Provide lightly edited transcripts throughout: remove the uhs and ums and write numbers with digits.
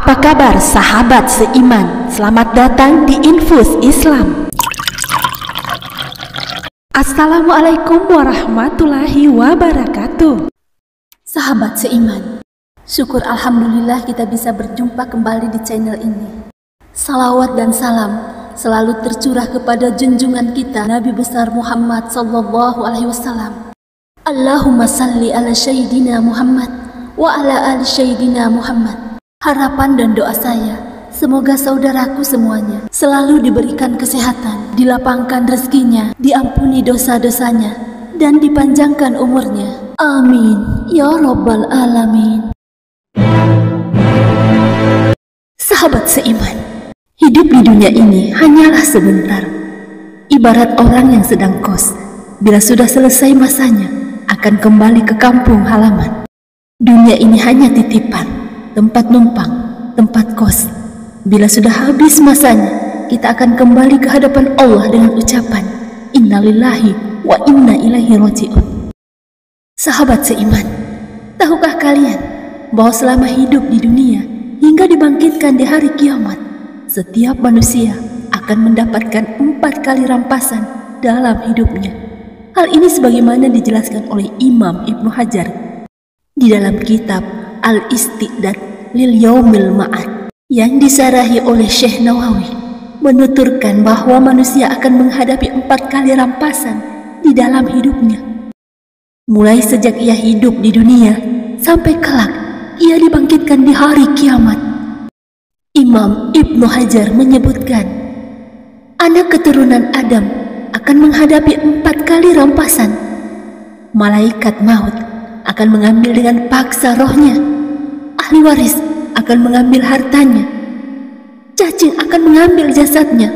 Apa kabar sahabat seiman? Selamat datang di Infus Islam. Assalamualaikum warahmatullahi wabarakatuh. Sahabat seiman, syukur alhamdulillah kita bisa berjumpa kembali di channel ini. Salawat dan salam selalu tercurah kepada junjungan kita Nabi besar Muhammad sallallahu alaihi wasallam. Allahumma salli ala sayyidina Muhammad wa ala ali sayyidina Muhammad. Harapan dan doa saya, semoga saudaraku semuanya selalu diberikan kesehatan, dilapangkan rezekinya, diampuni dosa-dosanya, dan dipanjangkan umurnya. Amin ya rabbal alamin. Sahabat seiman, hidup di dunia ini hanyalah sebentar. Ibarat orang yang sedang kos, bila sudah selesai masanya akan kembali ke kampung halaman. Dunia ini hanya titipan, tempat numpang, tempat kos. Bila sudah habis masanya, kita akan kembali ke hadapan Allah dengan ucapan innalillahi wa inna ilaihi raji'un. Sahabat seiman, tahukah kalian bahwa selama hidup di dunia hingga dibangkitkan di hari kiamat, setiap manusia akan mendapatkan 4 kali rampasan dalam hidupnya. Hal ini sebagaimana dijelaskan oleh Imam Ibnu Hajar di dalam kitab Al-Isti'dad lil Yaumil Ma'ad yang disarahi oleh Syekh Nawawi, menuturkan bahwa manusia akan menghadapi 4 kali rampasan di dalam hidupnya. Mulai sejak ia hidup di dunia sampai kelak ia dibangkitkan di hari kiamat. Imam Ibnu Hajar menyebutkan, anak keturunan Adam akan menghadapi 4 kali rampasan. Malaikat maut akan mengambil dengan paksa rohnya. Ahli waris akan mengambil hartanya. Cacing akan mengambil jasadnya.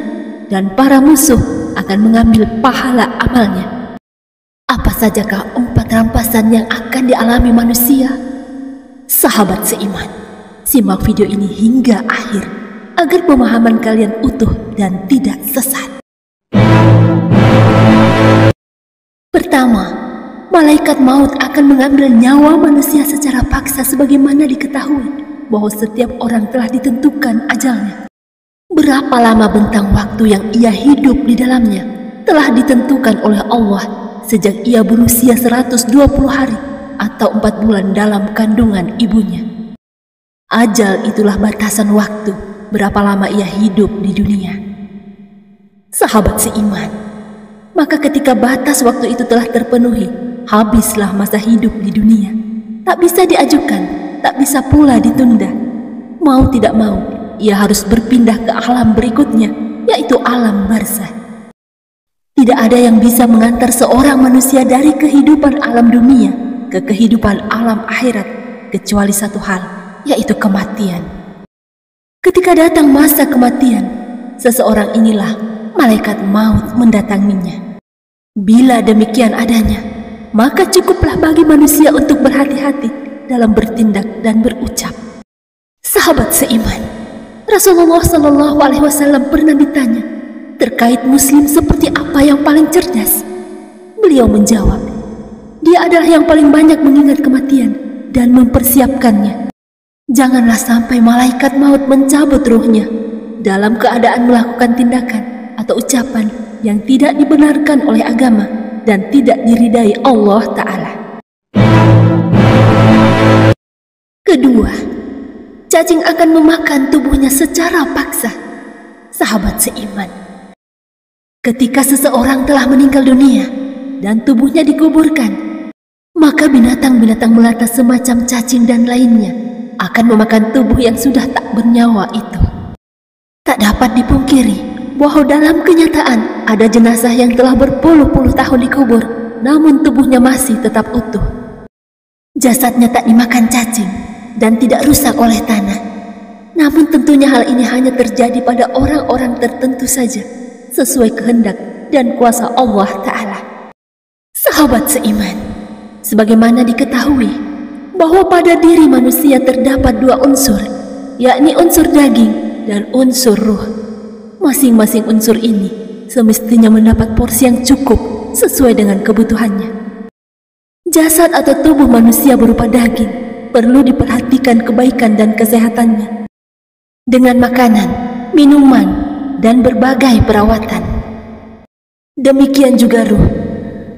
Dan para musuh akan mengambil pahala amalnya. Apa sajakah 4 rampasan yang akan dialami manusia? Sahabat seiman, simak video ini hingga akhir agar pemahaman kalian utuh dan tidak sesat. Pertama, malaikat maut akan mengambil nyawa manusia secara paksa sebagaimana diketahui bahwa setiap orang telah ditentukan ajalnya. Berapa lama bentang waktu yang ia hidup di dalamnya telah ditentukan oleh Allah sejak ia berusia 120 hari atau 4 bulan dalam kandungan ibunya. Ajal itulah batasan waktu berapa lama ia hidup di dunia. Sahabat seiman, maka ketika batas waktu itu telah terpenuhi, habislah masa hidup di dunia. Tak bisa diajukan, tak bisa pula ditunda. Mau tidak mau, ia harus berpindah ke alam berikutnya, yaitu alam barzah. Tidak ada yang bisa mengantar seorang manusia dari kehidupan alam dunia ke kehidupan alam akhirat, kecuali satu hal, yaitu kematian. Ketika datang masa kematian, seseorang inilah malaikat maut mendatanginya. Bila demikian adanya, maka cukuplah bagi manusia untuk berhati-hati dalam bertindak dan berucap. Sahabat seiman, Rasulullah sallallahu alaihi wasallam pernah ditanya terkait muslim seperti apa yang paling cerdas. Beliau menjawab, dia adalah yang paling banyak mengingat kematian dan mempersiapkannya. Janganlah sampai malaikat maut mencabut ruhnya dalam keadaan melakukan tindakan atau ucapan yang tidak dibenarkan oleh agama dan tidak diridai Allah Ta'ala. Kedua, cacing akan memakan tubuhnya secara paksa. Sahabat seiman, ketika seseorang telah meninggal dunia dan tubuhnya dikuburkan, maka binatang-binatang melata semacam cacing dan lainnya akan memakan tubuh yang sudah tak bernyawa itu. Tak dapat dipungkiri bahwa dalam kenyataan ada jenazah yang telah berpuluh-puluh tahun dikubur, namun tubuhnya masih tetap utuh. Jasadnya tak dimakan cacing dan tidak rusak oleh tanah. Namun tentunya hal ini hanya terjadi pada orang-orang tertentu saja, sesuai kehendak dan kuasa Allah Ta'ala. Sahabat seiman, sebagaimana diketahui bahwa pada diri manusia terdapat 2 unsur, yakni unsur daging dan unsur ruh. Masing-masing unsur ini semestinya mendapat porsi yang cukup sesuai dengan kebutuhannya. Jasad atau tubuh manusia berupa daging perlu diperhatikan kebaikan dan kesehatannya. dengan makanan, minuman, dan berbagai perawatan. Demikian juga ruh,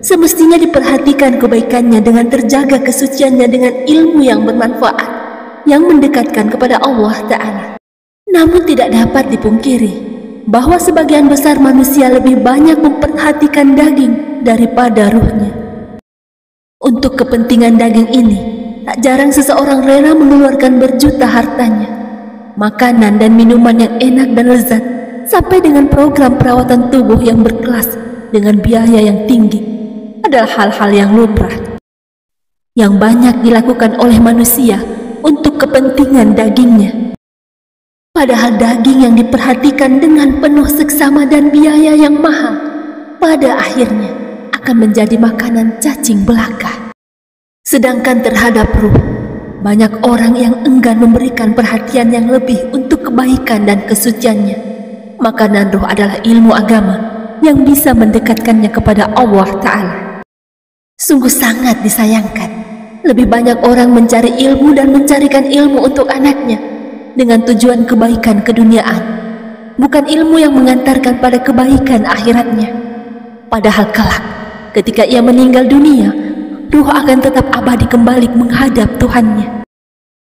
semestinya diperhatikan kebaikannya dengan terjaga kesuciannya dengan ilmu yang bermanfaat, yang mendekatkan kepada Allah Ta'ala. Namun tidak dapat dipungkiri bahwa sebagian besar manusia lebih banyak memperhatikan daging daripada ruhnya. Untuk kepentingan daging ini, tak jarang seseorang rela mengeluarkan berjuta hartanya, makanan dan minuman yang enak dan lezat, sampai dengan program perawatan tubuh yang berkelas dengan biaya yang tinggi adalah hal-hal yang lumrah, yang banyak dilakukan oleh manusia untuk kepentingan dagingnya. Padahal daging yang diperhatikan dengan penuh seksama dan biaya yang mahal, pada akhirnya akan menjadi makanan cacing belaka. Sedangkan terhadap ruh, banyak orang yang enggan memberikan perhatian yang lebih untuk kebaikan dan kesuciannya. Makanan ruh adalah ilmu agama yang bisa mendekatkannya kepada Allah Ta'ala. Sungguh sangat disayangkan, lebih banyak orang mencari ilmu dan mencarikan ilmu untuk anaknya dengan tujuan kebaikan keduniaan, bukan ilmu yang mengantarkan pada kebaikan akhiratnya. Padahal kelak, ketika ia meninggal dunia, ruh akan tetap abadi kembali menghadap Tuhannya.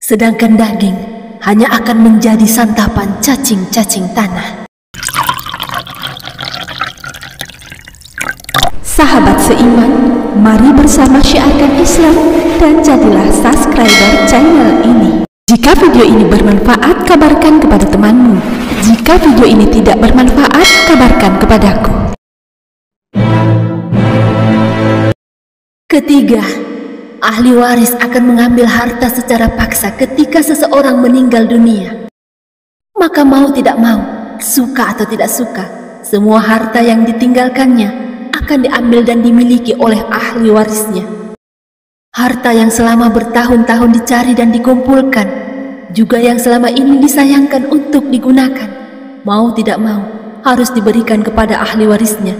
Sedangkan daging hanya akan menjadi santapan cacing-cacing tanah. Sahabat seiman, mari bersama syiarkan Islam dan jadilah subscriber channel ini. Jika video ini bermanfaat, kabarkan kepada temanmu. Jika video ini tidak bermanfaat, kabarkan kepadaku. Ketiga, ahli waris akan mengambil harta secara paksa ketika seseorang meninggal dunia. Maka mau tidak mau, suka atau tidak suka, semua harta yang ditinggalkannya akan diambil dan dimiliki oleh ahli warisnya. Harta yang selama bertahun-tahun dicari dan dikumpulkan, juga yang selama ini disayangkan untuk digunakan, mau tidak mau harus diberikan kepada ahli warisnya.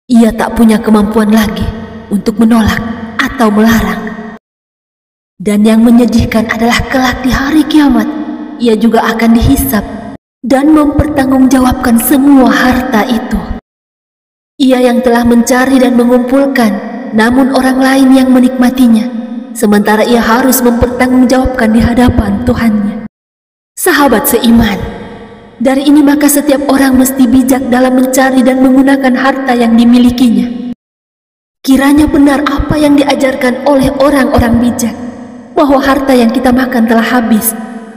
Ia tak punya kemampuan lagi untuk menolak atau melarang. Dan yang menyedihkan adalah kelak di hari kiamat, ia juga akan dihisab dan mempertanggungjawabkan semua harta itu. Ia yang telah mencari dan mengumpulkan, namun orang lain yang menikmatinya, sementara ia harus mempertanggungjawabkan di hadapan Tuhannya. Sahabat seiman, dari ini maka setiap orang mesti bijak dalam mencari dan menggunakan harta yang dimilikinya. Kiranya benar apa yang diajarkan oleh orang-orang bijak, bahwa harta yang kita makan telah habis,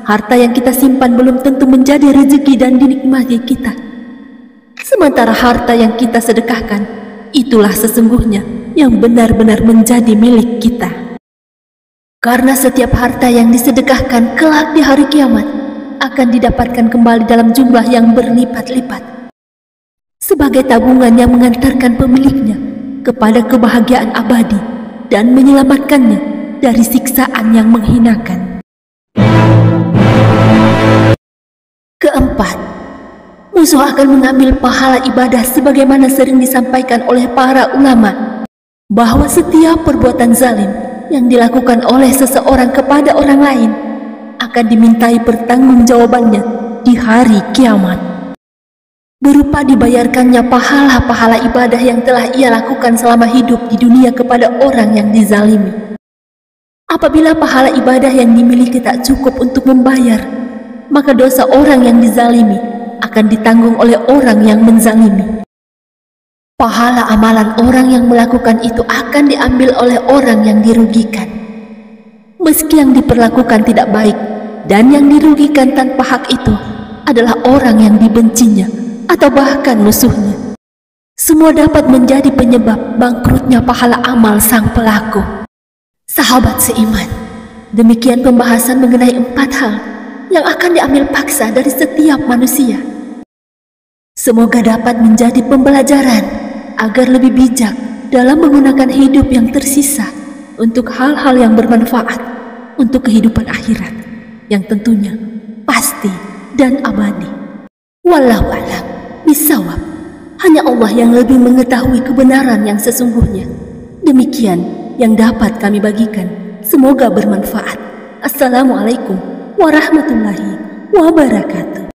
harta yang kita simpan belum tentu menjadi rezeki dan dinikmati kita. Sementara harta yang kita sedekahkan, itulah sesungguhnya yang benar-benar menjadi milik kita. Karena setiap harta yang disedekahkan kelak di hari kiamat akan didapatkan kembali dalam jumlah yang berlipat-lipat, sebagai tabungan yang mengantarkan pemiliknya kepada kebahagiaan abadi dan menyelamatkannya dari siksaan yang menghinakan. Keempat, musuh akan mengambil pahala ibadah sebagaimana sering disampaikan oleh para ulama, bahwa setiap perbuatan zalim yang dilakukan oleh seseorang kepada orang lain akan dimintai pertanggungjawabannya di hari kiamat, berupa dibayarkannya pahala-pahala ibadah yang telah ia lakukan selama hidup di dunia kepada orang yang dizalimi. Apabila pahala ibadah yang dimiliki tak cukup untuk membayar, maka dosa orang yang dizalimi akan ditanggung oleh orang yang menzalimi. Pahala amalan orang yang melakukan itu akan diambil oleh orang yang dirugikan. Meski yang diperlakukan tidak baik dan yang dirugikan tanpa hak itu adalah orang yang dibencinya atau bahkan musuhnya, semua dapat menjadi penyebab bangkrutnya pahala amal sang pelaku. Sahabat seiman, demikian pembahasan mengenai 4 hal yang akan diambil paksa dari setiap manusia. Semoga dapat menjadi pembelajaran agar lebih bijak dalam menggunakan hidup yang tersisa untuk hal-hal yang bermanfaat untuk kehidupan akhirat yang tentunya pasti dan abadi. Wallahu a'lam bishawab. Hanya Allah yang lebih mengetahui kebenaran yang sesungguhnya. Demikian yang dapat kami bagikan. Semoga bermanfaat. Assalamualaikum warahmatullahi wabarakatuh.